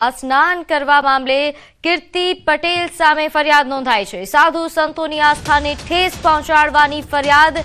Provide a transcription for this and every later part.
સ્નાન કરવા મામલે કીર્તિ પટેલ સામે ફરિયાદ નોંધાઈ છે। સાધુ સંતોની આસ્થાને ઠેસ પહોંચાડવાની ફરિયાદ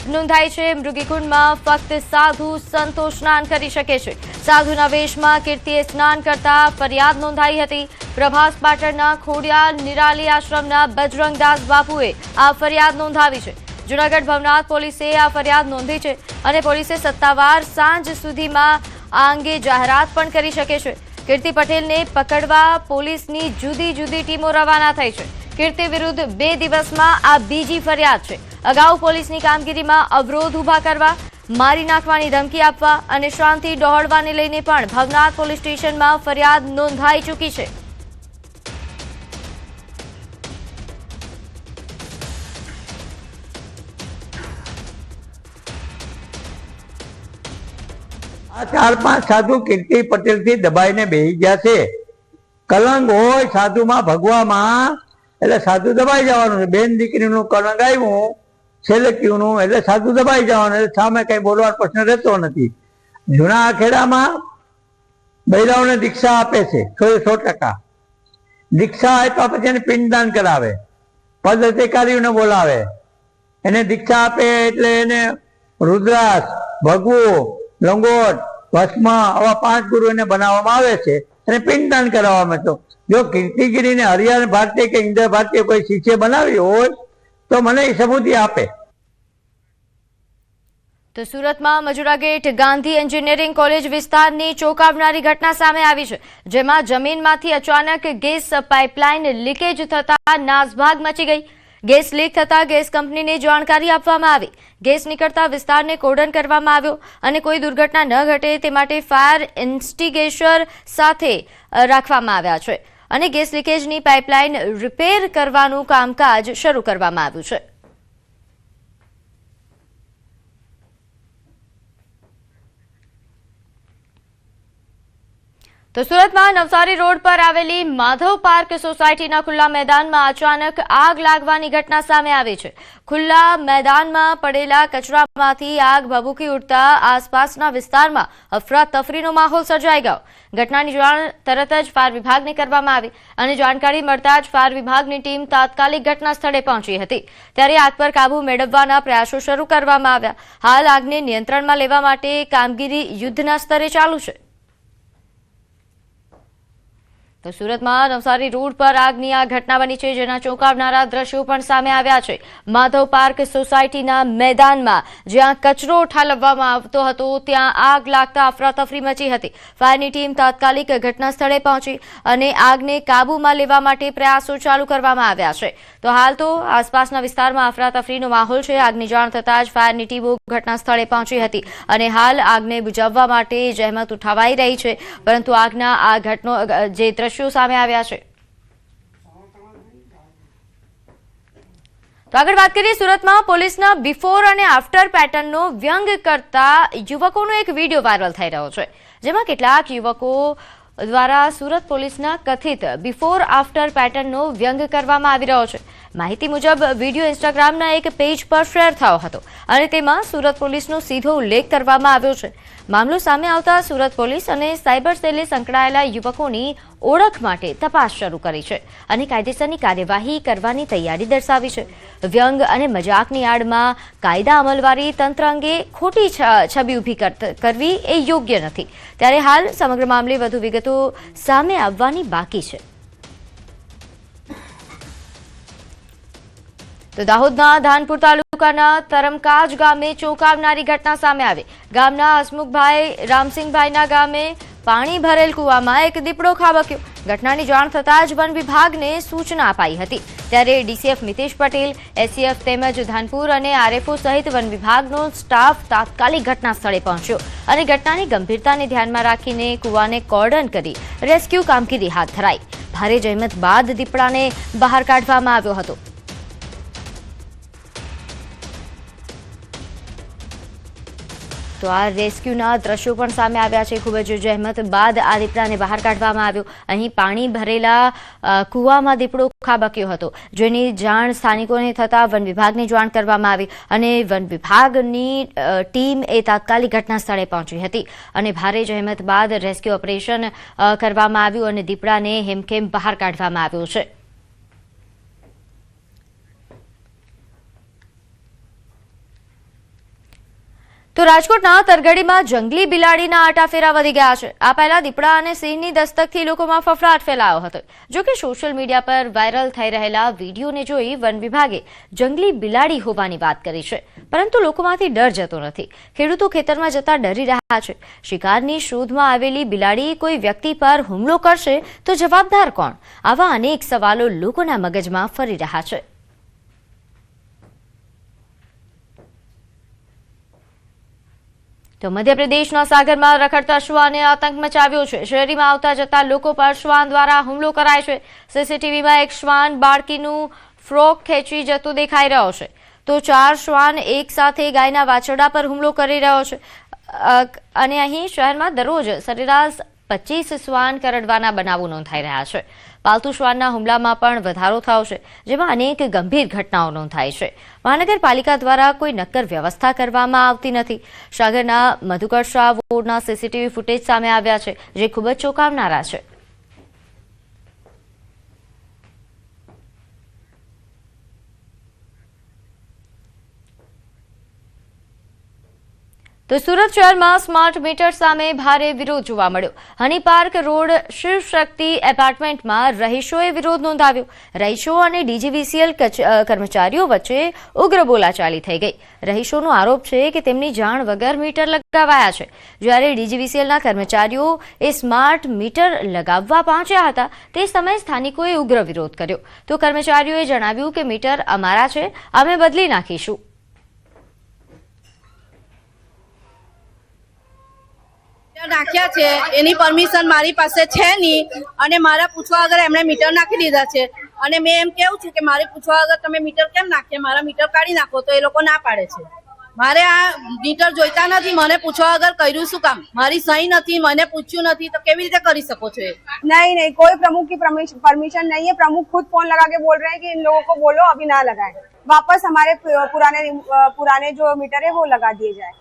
નોંધાઈ છે। મૃગીકુંડમાં ફક્ત સાધુ સંતો સ્નાન કરી શકે છે। સાધુના વેશમાં કીર્તિએ સ્નાન કરતા ફરિયાદ નોંધાઈ હતી। પ્રભાસ પાટણના ખોડિયાર નિરાલી આશ્રમના બજરંગદાસ બાપુએ આ ફરિયાદ નોંધાવી છે। જૂનાગઢ ભવનાથ પોલીસે આ ફરિયાદ નોંધી છે અને પોલીસે સત્તાવાર સાંજ સુધીમાં આ અંગે જાહેરાત પણ કરી શકે છે। કીર્તિ પટેલને પકડવા પોલીસની જુદી જુદી ટીમો રવાના થઈ છે। કીર્તિ વિરુદ્ધ 2 દિવસમાં આ બીજી ફરિયાદ છે। અગાઉ પોલીસની કામગીરીમાં અવરોધ ઊભા કરવા, મારી નાખવાની ધમકી આપવા અને શાંતિ ડહોળવાને લઈને પણ ભવનાથ પોલીસ સ્ટેશનમાં ફરિયાદ નોંધાઈ ચૂકી છે। આ 4-5 સાધુ કીર્તિ પટેલ થી દબાઈને બેહી ગયા છે। કલંક હોય સાધુમાં ભગવામાં એટલે સાધુ દબાઈ જવાનું છે। બેન દીકરીનું કલંક આવ્યું સેલેક્ટિવનું એટલે સાધુ દબાઈ જવાનું, એટલે સામે કઈ બોલવાનો પ્રશ્ન રહેતો નથી। જૂના ખેડામાં બૈરાઓને દીક્ષા આપે છે 100%। દીક્ષા આપ્યા પછી એને પિંડદાન કરાવે, પદ અધિકારીઓને બોલાવે, એને દીક્ષા આપે એટલે એને રુદ્રાક્ષ, ભગવું, લંગોટ, ભસ્મ આવા 5 ગુરુ એને બનાવવામાં આવે છે અને પિંડદાન કરાવવામાં। તો જો કીર્તિગીરીને હરિયાણ ભારતીય કે ઇન્દ્ર ભારતીય કોઈ શિષ્ય બનાવી હોય તો મને એ સબૂતી આપે। તો સુરતમાં Majura gate Gandhi engineering college વિસ્તારની ચોંકાવનારી ઘટના સામે આવી છે, જેમાં જમીનમાંથી અચાનક ગેસ પાઇપલાઇન લીકેજ થતા નાસભાગ મચી ગઈ। ગેસ લીક થતા ગેસ કંપનીને જાણકારી આપવામાં આવી। ગેસ નીકળતા વિસ્તારને કોર્ડન કરવામાં આવ્યો અને કોઈ દુર્ઘટના ન ઘટે તે માટે ફાયર ઇન્સ્ટિગેશન સાથે રાખવામાં આવ્યા છે અને ગેસ લીકેજની પાઇપલાઇન રિપેર કરવાનું કામકાજ શરૂ કરવામાં આવ્યું છે। તો સુરતમાં નવસારી રોડ પર આવેલી માધવ પાર્ક સોસાયટીના ખુલ્લા મેદાનમાં અચાનક આગ લાગવાની ઘટના સામે આવી છે। ખુલ્લા મેદાનમાં પડેલા કચરામાંથી આગ ભભૂકી ઉઠતા આસપાસના વિસ્તારમાં અફરાતફરીનો માહોલ સર્જાઈ ગયો। ઘટનાની જાણ તરત જ ફાયર વિભાગને કરવામાં આવી અને જાણકારી મળતા જ ફાયર વિભાગની ટીમ તાત્કાલિક ઘટના સ્થળે પહોંચી હતી। ત્યારે આગ પર કાબુ મેળવવાના પ્રયાસો શરૂ કરવામાં આવ્યા। હાલ આગને નિયંત્રણમાં લેવા માટે કામગીરી યુદ્ધના સ્તરે ચાલુ છે। તો સુરતમાં નવસારી રોડ પર આગની આ ઘટના બની છે, જેના ચોંકાવનારા દ્રશ્યો પણ સામે આવ્યા છે। માધવ પાર્ક સોસાયટીના મેદાનમાં જ્યાં કચરો ઠાલવવામાં આવતો હતો ત્યાં આગ લાગતા અફરાતફરી મચી હતી। ફાયરની ટીમ તાત્કાલિક ઘટના સ્થળે પહોંચી અને આગને કાબૂમાં લેવા માટે પ્રયાસો ચાલુ કરવામાં આવ્યા છે। તો હાલ તો આસપાસના વિસ્તારમાં અફરાતફરીનો માહોલ છે। આગની જાણ થતાં જ ફાયરની ટીમો ઘટના સ્થળે પહોંચી હતી અને હાલ આગને બુઝાવવા માટે જહેમત ઉઠાવાઈ રહી છે, પરંતુ આગના આ ઘટનો જે દ્રશ્યો સામે આવ્યા છે। તો આગળ વાત કરીએ, સુરતમાં પોલીસના બિફોર અને આફ્ટર પેટર્નનો વ્યંગ કરતા યુવકોનો એક વિડીયો વાયરલ થઈ રહ્યો છે, જેમાં કેટલાક યુવકો દ્વારા સુરત પોલીસના કથિત બિફોર આફ્ટર પેટર્નનો વ્યંગ કરવામાં આવી રહ્યો છે। માહિતી મુજબ વિડીયો ઇન્સ્ટાગ્રામના એક પેજ પર શેર થયો હતો અને તેમાં સુરત પોલીસનો સીધો ઉલ્લેખ કરવામાં આવ્યો છે। મામલો સામે આવતા સુરત પોલીસ અને સાયબર સેલે સંકળાયેલા યુવકોની ઓળખ માટે તપાસ શરૂ કરી છે અને કાયદેસરની કાર્યવાહી કરવાની તૈયારી દર્શાવી છે। વ્યંગ અને મજાકની આડમાં કાયદા અમલવારી તંત્ર અંગે ખોટી છબી ઊભી કરવી એ યોગ્ય નથી। ત્યારે હાલ સમગ્ર મામલે વધુ વિગતો સામે આવવાની બાકી છે। તો દાહોદના ધાનપુર તાલુકાના તરમકાજ ગામે ચોંકાવનારી ઘટના સામે આવી। ગામના હસમુખભાઈ રામસિંહભાઈના ગામે પાણી ભરેલ કૂવામાં એક દીપડો ખાબક્યો। ઘટનાની જાણ થતાં જ વન વિભાગને સૂચના અપાઈ હતી। ત્યારે ડીસીએફ મિતેશ પટેલ, એસીએફ તેમજ ધાનપુર અને આરએફઓ સહિત વન વિભાગનો સ્ટાફ તાત્કાલિક ઘટના સ્થળે પહોંચ્યો અને ઘટનાની ગંભીરતાને ધ્યાનમાં રાખીને કૂવાને કોર્ડન કરી રેસ્ક્યુ કામગીરી હાથ ધરાઈ। ભારે જહેમત બાદ દીપડાને બહાર કાઢવામાં આવ્યો હતો। તો આ રેસ્ક્યુના દ્રશ્યો પણ સામે આવ્યા છે। ખૂબ જ જહેમત બાદ આ દીપડાને બહાર કાઢવામાં આવ્યો। અહીં પાણી ભરેલા કૂવામાં દીપડો ખાબક્યો હતો, જેની જાણ સ્થાનિકોને થતાં વન વિભાગને જાણ કરવામાં આવી અને વન વિભાગની ટીમ એ તાત્કાલિક ઘટના સ્થળે પહોંચી હતી અને ભારે જહેમત બાદ રેસ્ક્યુ ઓપરેશન કરવામાં આવ્યું અને દીપડાને હેમખેમ બહાર કાઢવામાં આવ્યો છે। તો રાજકોટના તરગડીમાં જંગલી બિલાડીના આટાફેરા વધી ગયા છે। આ પહેલા દીપડા અને સિંહની દસ્તકથી લોકોમાં ફફડાટ ફેલાયો હતો। જો કે સોશિયલ મીડિયા પર વાયરલ થઈ રહેલા વિડીયોને જોઈ વન વિભાગે જંગલી બિલાડી હોવાની વાત કરી છે, પરંતુ લોકોમાંથી ડર જતો નથી। ખેડૂતો ખેતરમાં જતા ડરી રહ્યા છે। શિકારની શોધમાં આવેલી બિલાડી કોઈ વ્યક્તિ પર હુમલો કરશે તો જવાબદાર કોણ? આવા અનેક સવાલો લોકોના મગજમાં ફરી રહ્યા છે। તો મધ્યપ્રદેશના સાગરમાં રખડતા શ્વાને આતંક મચાવ્યો છે। શહેરીમાં આવતા જતા લોકો પર શ્વાન દ્વારા હુમલો કરાય છે। સીસીટીવીમાં એક શ્વાન બાળકીનું ફ્રોક ખેંચી જતો દેખાઈ રહ્યો છે, તો 4 શ્વાન એક સાથે ગાયના વાછરડા પર હુમલો કરી રહ્યો છે અને અહીં શહેરમાં દરરોજ સરેરાશ 25 શ્વાન કરડવાના બનાવો નોંધાઈ રહ્યા છે। પાલતુ શ્વાનના હુમલામાં પણ વધારો થયો છે, જેમાં અનેક ગંભીર ઘટનાઓ નોંધાઈ છે। મહાનગરપાલિકા દ્વારા કોઈ નક્કર વ્યવસ્થા કરવામાં આવતી નથી। સાગરના મધુકર શાહ વોર્ડના સીસીટીવી ફૂટેજ સામે આવ્યા છે, જે ખૂબ જ ચોંકાવનારા છે। તો સુરત શહેરમાં સ્માર્ટ મીટર સામે ભારે વિરોધ જોવા મળ્યો। હની પાર્ક રોડ શિવ શક્તિ એપાર્ટમેન્ટમાં રહીશોએ વિરોધ નોંધાવ્યો। રહીશો અને ડીજીવીસીએલ કર્મચારીઓ વચ્ચે ઉગ્ર બોલાચાલી થઈ ગઈ। રહીશોનો આરોપ છે કે તેમની જાણ વગર મીટર લગાવાયા છે, જ્યારે ડીજીવીસીએલના કર્મચારીઓ એ સ્માર્ટ મીટર લગાવવા પહોંચ્યા હતા તે સમયે સ્થાનિકોએ ઉગ્ર વિરોધ કર્યો। તો કર્મચારીઓએ જણાવ્યું કે મીટર અમારા છે, અમે બદલી નાખીશું। નાખ્યા છે એની પરમિશન મારી પાસે છે નહીં અને મારા પૂછવા વગર એમણે મીટર નાખી દીધા છે અને મેં એમ કેવું છું કે મારે પૂછવા વગર તમે મીટર કેમ નાખ્યા, મારા મીટર કાઢી નાખો, તો એ લોકો ના પાડે છે। મારે આ મીટર જોઈતા નથી, મને પૂછવા વગર કર્યું શું કામ? મારી સહી નથી, મને પૂછ્યું નથી, તો કેવી રીતે કરી શકો છો? नहीं नहीं, कोई प्रमुख की परमिशन नहीं है। प्रमुख खुद फोन लगा के बोल रहे हैं कि इन लोगों को बोलो अभी ना लगाएं, वापस हमारे पुराने जो मीटर है वो लगा दिए जाए।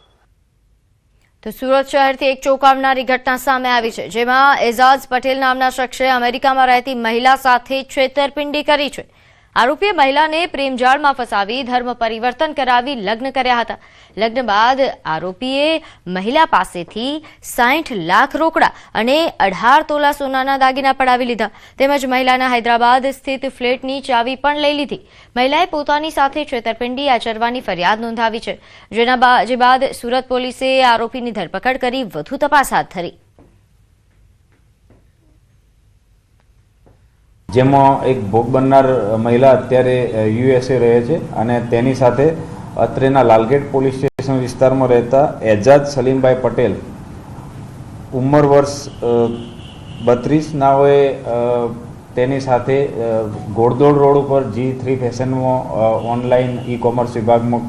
તો સુરત શહેરથી એક ચોંકાવનારી ઘટના સામે આવી છે, જેમાં એઝાઝ પટેલ નામના શખ્સે અમેરિકામાં રહેતી મહિલા સાથે છેતરપિંડી કરી છે। આરોપીએ મહિલાને પ્રેમજાળમાં ફસાવી ધર્મ પરિવર્તન કરાવી લગ્ન કર્યા હતા। લગ્ન બાદ આરોપીએ મહિલા પાસેથી 60 લાખ રોકડા અને 18 તોલા સોનાના દાગીના પડાવી લીધા, તેમજ મહિલાના હૈદરાબાદ સ્થિત ફ્લેટની ચાવી પણ લઈ લીધી। મહિલાએ પોતાની સાથે છેતરપિંડી આચરવાની ફરિયાદ નોંધાવી છે, જે બાદ સુરત પોલીસે આરોપીની ધરપકડ કરી વધુ તપાસ હાથ ધરી। જેમાં એક ભોગ બનનાર મહિલા અત્યારે યુએસએ રહે છે અને તેની સાથે અત્રેના લાલગેટ પોલીસ સ્ટેશન વિસ્તારમાં રહેતા એજાજ સલીમભાઈ પટેલ ઉંમર વર્ષ 32 નાઓએ તેની સાથે ઘોડદોડ રોડ ઉપર G3 ફેશનમાં ઓનલાઈન ઈ કોમર્સ વિભાગમાં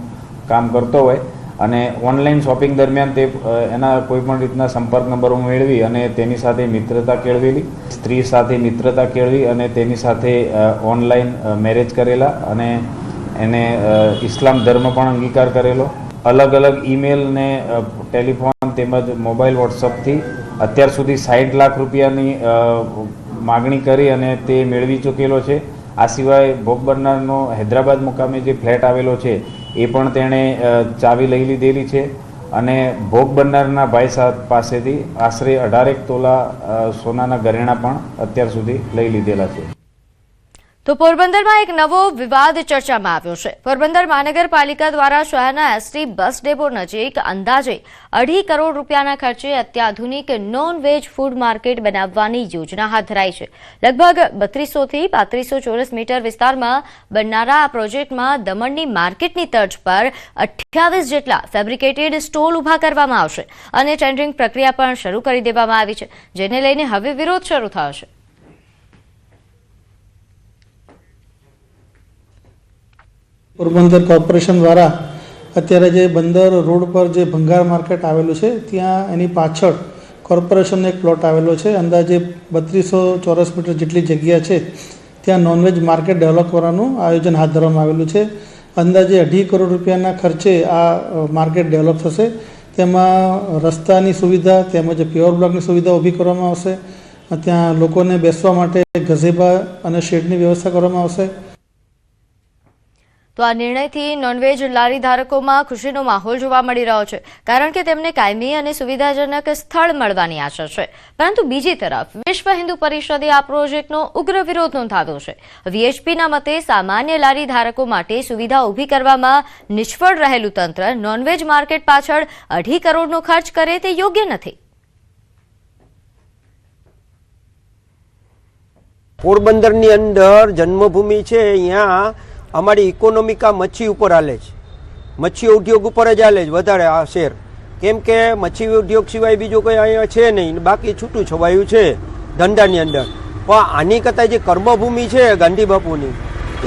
કામ કરતો હોય અને ઓનલાઈન શોપિંગ દરમિયાન તે એના કોઈપણ રીતના સંપર્ક નંબરો મેળવી અને તેની સાથે મિત્રતા કેળવેલી, સ્ત્રી સાથે મિત્રતા કેળવી અને તેની સાથે ઓનલાઈન મેરેજ કરેલા અને એને ઇસ્લામ ધર્મ પણ અંગીકાર કરેલો। અલગ અલગ ઈમેલ ને ટેલિફોન તેમજ મોબાઈલ વોટ્સઅપથી અત્યાર સુધી 60 લાખ રૂપિયાની માગણી કરી અને તે મેળવી ચૂકેલો છે। આ સિવાય ભોગ બનનારનો હૈદરાબાદ મુકામે જે ફ્લેટ આવેલો છે એ પણ તેણે ચાવી લઈ લીધેલી છે અને ભોગ બનનારના ભાઈ પાસેથી આશરે 18 તોલા સોનાના ઘરેણા પણ અત્યાર સુધી લઈ લીધેલા છે। તો પોરબંદરમાં એક નવો વિવાદ ચર્ચામાં આવ્યો છે। પોરબંદર મહાનગરપાલિકા દ્વારા શહેરના એસટી બસ ડેપો નજીક અંદાજે 2.5 કરોડ રૂપિયાના ખર્ચે અત્યાધુનિક નોન વેજ ફૂડ માર્કેટ બનાવવાની યોજના હાથ ધરાઈ છે। લગભગ 3200 થી 3500 ચોરસ મીટર વિસ્તારમાં બનનારા આ પ્રોજેક્ટમાં દમણની માર્કેટની તર્જ પર 28 જેટલા ફેબ્રિકેટેડ સ્ટોલ ઉભા કરવામાં આવશે અને ટેન્ડરિંગ પ્રક્રિયા પણ શરૂ કરી દેવામાં આવી છે, જેને લઈને હવે વિરોધ શરૂ થયો છે। પોરબંદર કોર્પોરેશન દ્વારા અત્યારે જે બંદર રોડ પર જે ભંગાર માર્કેટ આવેલું છે ત્યાં એની પાછળ કોર્પોરેશનનો એક પ્લોટ આવેલો છે, અંદાજે 3200 ચોરસ મીટર જેટલી જગ્યા છે, ત્યાં નોનવેજ માર્કેટ ડેવલપ કરવાનું આયોજન હાથ ધરવામાં આવેલું છે. અંદાજે 2.5 કરોડ રૂપિયાના ખર્ચે આ માર્કેટ ડેવલપ થશે. તેમાં રસ્તાની સુવિધા તેમજ પ્યોર બ્લોકની સુવિધા ઊભી કરવામાં આવશે. ત્યાં લોકોને બેસવા માટે ગઝેબા અને શેડની વ્યવસ્થા કરવામાં આવશે. તો આ નિર્ણયથી નોનવેજ લારી ધારકોમાં ખુશીનો માહોલ જોવા મળી રહ્યો છે, કારણ કે તેમને કાયમી અને સુવિધાજનક સ્થળ મળવાની આશા છે. પરંતુ બીજી તરફ વિશ્વ હિન્દુ પરિષદે આ પ્રોજેક્ટનો ઉગ્ર વિરોધ નોંધાવ્યો છે. વીએચપીના મતે સામાન્ય લારી ધારકો માટે સુવિધા ઊભી કરવામાં નિષ્ફળ રહેલું તંત્ર નોનવેજ માર્કેટ પાછળ 2.5 કરોડનો ખર્ચ કરે તે યોગ્ય નથી. પોરબંદરની અંદર જન્મભૂમિ છે, અહીંયા અમારી ઇકોનોમિકા મચ્છી ઉપર હાલે છે, મચ્છી ઉદ્યોગ ઉપર જ હાલે છે વધારે આ શહેર, કેમ કે મચ્છી ઉદ્યોગ સિવાય બીજું કંઈ અહીંયા છે નહીં, બાકી છૂટું છવાયું છે ધંધાની અંદર. પણ આની કરતાં જે કર્મભૂમિ છે ગાંધી બાપુની,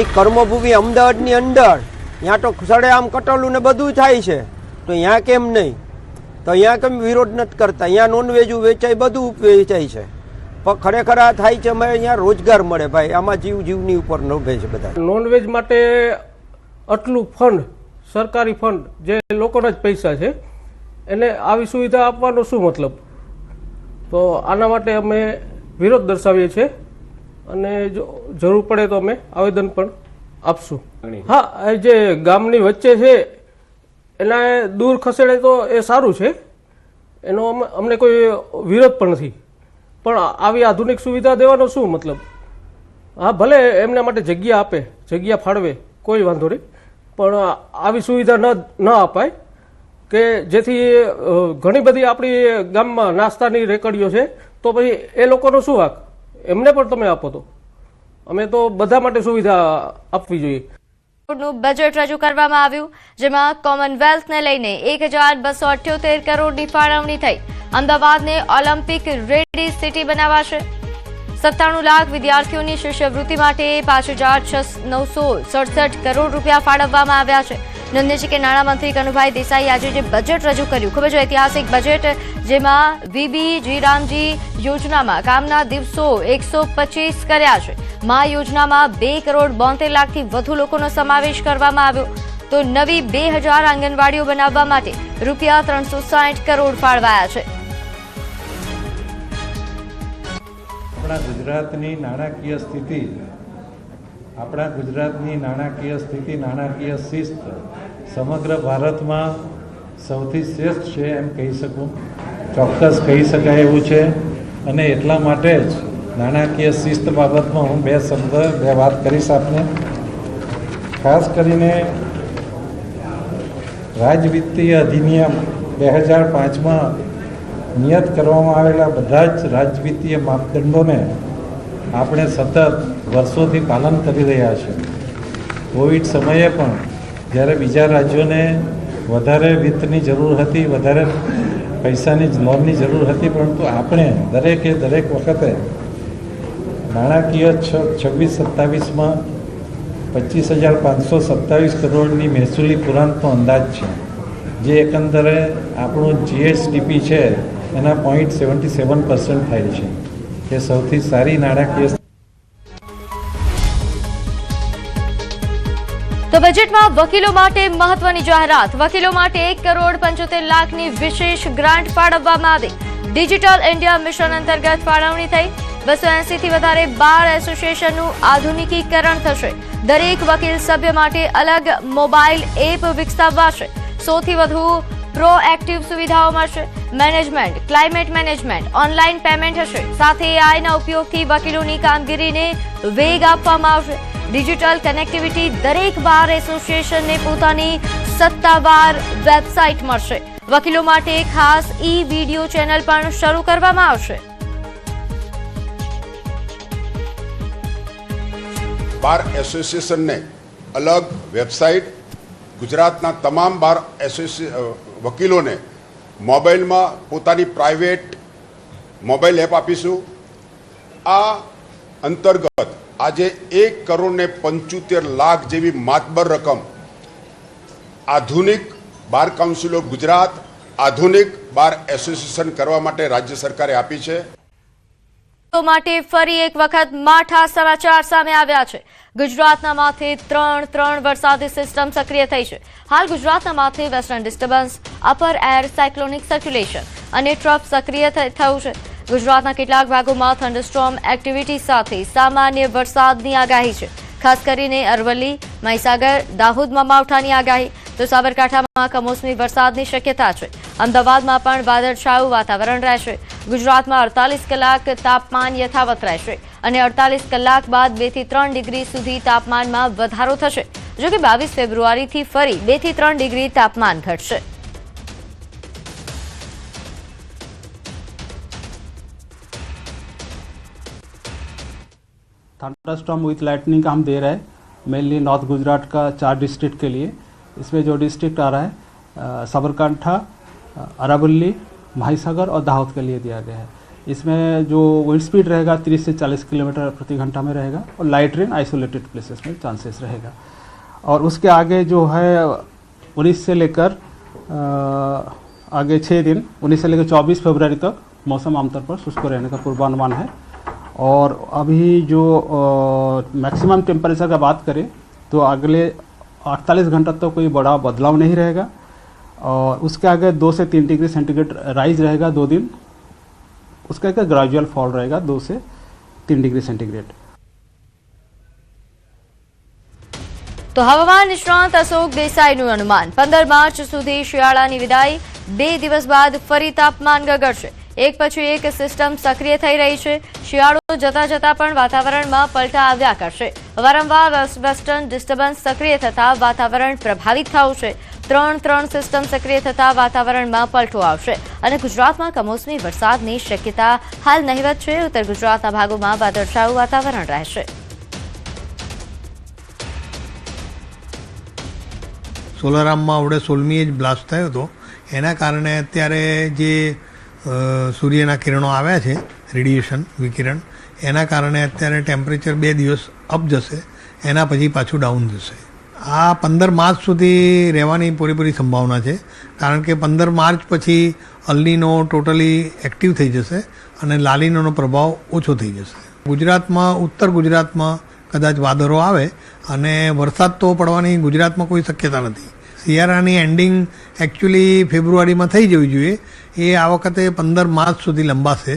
એ કર્મભૂમિ અમદાવાદની અંદર, ત્યાં તો સડેઆમ કટોલું ને બધું થાય છે, તો અહીંયા કેમ નહીં? તો અહીંયા કેમ વિરોધ નથી કરતા? અહીંયા નોનવેજ વેચાય, બધું વેચાય છે, પણ ખરેખર આ થાય છે અમે અહીંયા રોજગાર મળે ભાઈ, આમાં જીવની ઉપર નભે છે બધા. નોનવેજ માટે આટલું ફંડ, સરકારી ફંડ જે લોકોના જ પૈસા છે, એને આવી સુવિધા આપવાનો શું મતલબ? તો આના માટે અમે વિરોધ દર્શાવીએ છીએ અને જો જરૂર પડે તો અમે આવેદન પણ આપશું. હા, જે ગામની વચ્ચે છે એને દૂર ખસેડે તો એ સારું છે, એનો અમને કોઈ વિરોધ પણ નથી, પણ આવી આધુનિક સુવિધા દેવાનો શું મતલબ? હા, ભલે એમના માટે જગ્યા આપે, જગ્યા ફાળવે, કોઈ વાંધો નહીં, પણ આવી સુવિધા ન અપાય કે જેથી ઘણી બધી આપણી ગામમાં નાસ્તાની રેકડીઓ છે, તો પછી એ લોકોનો શું વાંક? એમને પણ તમે આપો. તો અમે તો બધા માટે સુવિધા આપવી જોઈએ. નું બજેટ રજૂ કરવામાં આવ્યું, જેમાં કોમનવેલ્થને લઈને 1278 કરોડની ફાળવણી થઈ. અમદાવાદને ઓલિમ્પિક રેડી સિટી બનાવાશે. 97 લાખ વિદ્યાર્થીઓની શિષ્યવૃત્તિ માટે 5,967 કરોડ રૂપિયા ફાળવવામાં આવ્યા છે. નોંધનીય છે કે નાણામંત્રી કનુભાઈ દેસાઈ આજે જે બજેટ રજૂ કર્યું, ખૂબ જ ઐતિહાસિક બજેટ, જેમાં વીબી રામજી યોજનામાં કામના દિવસો 125 કર્યા છે. મા યોજનામાં 2,72 લાખથી વધુ લોકોનો સમાવેશ કરવામાં આવ્યો. તો નવી 2000 આંગણવાડીઓ બનાવવા માટે રૂપિયા 360 કરોડ ફાળવાયા છે. આપણા ગુજરાતની નાણાકીય સ્થિતિ, નાણાકીય શિસ્ત સમગ્ર ભારતમાં સૌથી શ્રેષ્ઠ છે એમ કહી શકું, ચોક્કસ કહી શકાય એવું છે. અને એટલા માટે જ નાણાકીય શિસ્ત બાબતમાં હું બે વાત કરીશ આપને. ખાસ કરીને રાજવિત્તીય અધિનિયમ 2005માં નિયત કરવામાં આવેલા બધા જ રાજવિત્તીય માપદંડોને આપણે સતત વર્ષોથી પાલન કરી રહ્યા છીએ. કોવિડ સમયે પણ જ્યારે બીજા રાજ્યોને વધારે વિત્તની જરૂર હતી, વધારે પૈસાની લોનની જરૂર હતી, પરંતુ આપણે દરેક વખતે નાણાકીય 26-27માં 25,527 કરોડની મહેસૂલી પુરાંતનો અંદાજ છે, જે એકંદરે આપણું જીએસડીપી છે એના 0.77% થાય છે. તે સૌથી સારી નાણાકીય. તો બજેટમાં વકીલો માટે મહત્વની જાહેરાત. વકીલો માટે 1,75 લાખની વિશેષ ગ્રાન્ટ ફાળવવામાં આવી. ડિજિટલ ઇન્ડિયા મિશન અંતર્ગત ફાળવણી થઈ. 280 થી વધારે બાર એસોસિએશનનું આધુનિકીકરણ થશે. દરેક વકીલ સભ્ય માટે અલગ મોબાઈલ એપ વિકસાવાશે. 100 થી વધુ પ્રોએક્ટિવ સુવિધાઓ મળશે. Management, climate management, online payment હશે. સાથે એઆઈના ઉપયોગથી વકીલોની કામગીરીને વેગ આપવામાં આવશે. Digital connectivity. દરેક બાર એસોસિએશનને પોતાની સત્તાવાર વેબસાઇટ મળશે. વકીલો માટે ખાસ વિડીયો ચેનલ પણ શરૂ કરવામાં આવશે. બાર એસોસિએશનને અલગ વેબસાઇટ, ગુજરાતના તમામ બાર વકીલોને મોબાઈલમાં પોતાની પ્રાઇવેટ મોબાઈલ એપ આપીશું. આ અંતર્ગત આજે 1,75 લાખ જેવી માતબર રકમ આધુનિક બાર કાઉન્સિલ ઓફ ગુજરાત આધુનિક બાર એસોસિએશન કરવા માટે રાજ્ય સરકારે આપી છે. તો માટે ફરી એક વખત માઠા સમાચાર સામે આવ્યા છે. ગુજરાતના માથે ત્રણ વરસાદી સિસ્ટમ સક્રિય થઈ છે. હાલ ગુજરાતના માથે western disturbance, upper air cyclonic circulation અને ટ્રફ સક્રિય થયું છે. ગુજરાતના કેટલાક ભાગોમાં થંડરસ્ટોર્મ એક્ટિવિટી સાથે સામાન્ય વરસાદની આગાહી છે. ખાસ કરીને અરવલ્લી, મહીસાગર, દાહોદમાં માવઠાની આગાહી, તો સાબરકાંઠામાં કમોસમી વરસાદની શક્યતા છે. અમદાવાદમાં પણ વાદળછાયું વાતાવરણ રહેશે. ગુજરાતમાં 48 કલાક તાપમાન યથાવત રહેશે અને 48 કલાક બાદ 2 થી 3 ડિગ્રી સુધી તાપમાનમાં વધારો થશે. જોકે 22 ફેબ્રુઆરીથી ફરી 2 થી 3 ડિગ્રી તાપમાન ઘટશે. थंडरस्टॉर्म विथ लाइटनिंग का हम दे रहे हैं मेनली नॉर्थ गुजरात का 4 डिस्ट्रिक्ट के लिए. इसमें जो डिस्ट्रिक्ट आ रहा है साबरकांठा, अरावली, महीसागर और दाहोद के लिए दिया गया है. इसमें जो विंड स्पीड रहेगा 30 से 40 किलोमीटर प्रति घंटा में रहेगा और लाइट रेन आइसोलेटेड प्लेसेस में चांसेस रहेगा. और उसके आगे जो है 19 से लेकर आगे 6 दिन 19 से लेकर 24 फरवरी तक मौसम आमतौर पर शुष्क रहने का पूर्वानुमान है. और अभी जो मैक्सिमम टेम्परेचर का बात करें तो अगले 48 घंटा तो कोई बड़ा बदलाव नहीं रहेगा. और उसके आगे 2 से 3 डिग्री सेंटीग्रेड राइज रहेगा 2 दिन. उसका एक ग्रेजुअल फॉल रहेगा 2 से 3 डिग्री सेंटीग्रेड. તો હવામાન નિષ્ણાંત અશોક દેસાઈનું અનુમાન 15 માર્ચ સુધી શિયાળાની વિદાય. 2 દિવસ બાદ ફરી તાપમાન ગગડશે. એક પછી એક સિસ્ટમ સક્રિય થઈ રહી છે. શિયાળો જતા જતા પણ વાતાવરણમાં પલટા આવ્યા કરશે. વારંવાર વેસ્ટર્ન ડિસ્ટર્બન્સ સક્રિય થતા વાતાવરણ પ્રભાવિત થયું છે. 3 સિસ્ટમ સક્રિય થતા વાતાવરણમાં પલટો આવશે અને ગુજરાતમાં કમોસમી વરસાદની શક્યતા હાલ નહિવત છે. ઉત્તર ગુજરાતના ભાગોમાં વાદળછાયું વાતાવરણ રહેશે. સોલારામમાં આવડે 16મી જ બ્લાસ્ટ થયો હતો. એના કારણે અત્યારે જે સૂર્યના કિરણો આવ્યા છે, રેડિયેશન વિકિરણ, એના કારણે અત્યારે ટેમ્પરેચર 2 દિવસ અપ જશે, એના પછી પાછું ડાઉન જશે. આ 15 માર્ચ સુધી રહેવાની પૂરેપૂરી સંભાવના છે, કારણ કે 15 માર્ચ પછી અલ્નીનો ટોટલી એક્ટિવ થઈ જશે અને લાલીનોનો પ્રભાવ ઓછો થઈ જશે. ગુજરાતમાં, ઉત્તર ગુજરાતમાં કદાચ વાદળો આવે અને વરસાદ તો પડવાની ગુજરાતમાં કોઈ શક્યતા નથી. શિયાળાની એન્ડિંગ એકચ્યુઅલી ફેબ્રુઆરીમાં થઈ જવી જોઈએ. એ આ વખતે 15 માર્ચ સુધી લંબાશે.